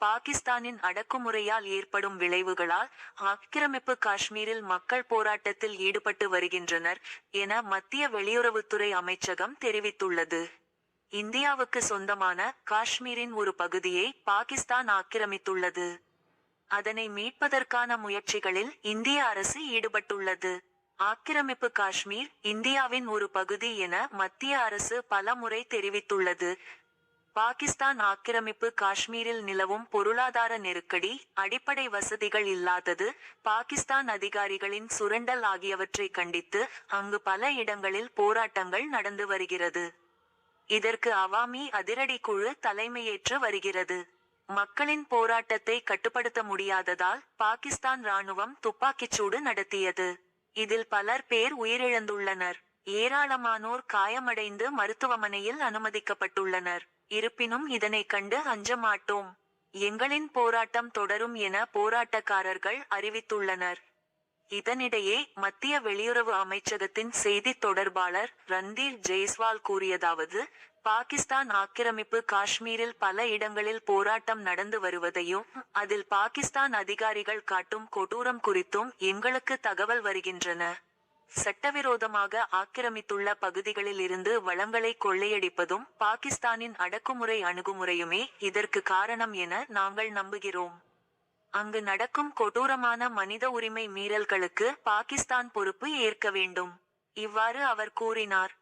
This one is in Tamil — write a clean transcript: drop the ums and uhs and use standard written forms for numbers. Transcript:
பாகிஸ்தானின் அடக்குமுறையால் ஏற்படும் விளைவுகளால் ஆக்கிரமிப்பு காஷ்மீரில் மக்கள் போராட்டத்தில் ஈடுபட்டு வருகின்றனர் என மத்திய வெளியுறவுத்துறை அமைச்சகம் தெரிவித்துள்ளது. இந்தியாவுக்கு சொந்தமான காஷ்மீரின் ஒரு பகுதியை பாகிஸ்தான் ஆக்கிரமித்துள்ளது. அதனை மீட்பதற்கான முயற்சிகளில் இந்திய அரசு ஈடுபட்டுள்ளது. ஆக்கிரமிப்பு காஷ்மீர் இந்தியாவின் ஒரு பகுதி என மத்திய அரசு பல முறை தெரிவித்துள்ளது. பாகிஸ்தான் ஆக்கிரமிப்பு காஷ்மீரில் நிலவும் பொருளாதார நெருக்கடி, அடிப்படை வசதிகள் இல்லாதது, பாகிஸ்தான் அதிகாரிகளின் சுரண்டல் ஆகியவற்றை கண்டித்து அங்கு பல இடங்களில் போராட்டங்கள் நடந்து வருகிறது. இதற்கு அவாமி அதிரடி குழு தலைமையேற்று வருகிறது. மக்களின் போராட்டத்தை கட்டுப்படுத்த முடியாததால் பாகிஸ்தான் ராணுவம் துப்பாக்கிச்சூடு நடத்தியது. இதில் பலர் பேர் உயிரிழந்துள்ளனர். ஏராளமானோர் காயமடைந்து மருத்துவமனையில் அனுமதிக்கப்பட்டுள்ளனர். இருப்பினும் இதனை கண்டு அஞ்ச மாட்டோம். எங்களின் போராட்டம் தொடரும் என போராட்டக்காரர்கள் அறிவித்துள்ளனர். இதனிடையே மத்திய வெளியுறவு அமைச்சகத்தின் செய்தித் தொடர்பாளர் ரந்தீர் ஜெய்ஸ்வால் கூறியதாவது, பாகிஸ்தான் ஆக்கிரமிப்பு காஷ்மீரில் பல இடங்களில் போராட்டம் நடந்து வருவதையும் அதில் பாகிஸ்தான் அதிகாரிகள் காட்டும் கொடூரம் குறித்தும் எங்களுக்கு தகவல் வருகின்றன. சட்டவிரோதமாக ஆக்கிரமித்துள்ள பகுதிகளில் இருந்து வளங்களை கொள்ளையடிப்பதும் பாகிஸ்தானின் அடக்குமுறை அணுகுமுறையுமே இதற்கு காரணம் என நாங்கள் நம்புகிறோம். அங்கு நடக்கும் கொடூரமான மனித உரிமை மீறல்களுக்கு பாகிஸ்தான் பொறுப்பு ஏற்க வேண்டும். இவ்வாறு அவர் கூறினார்.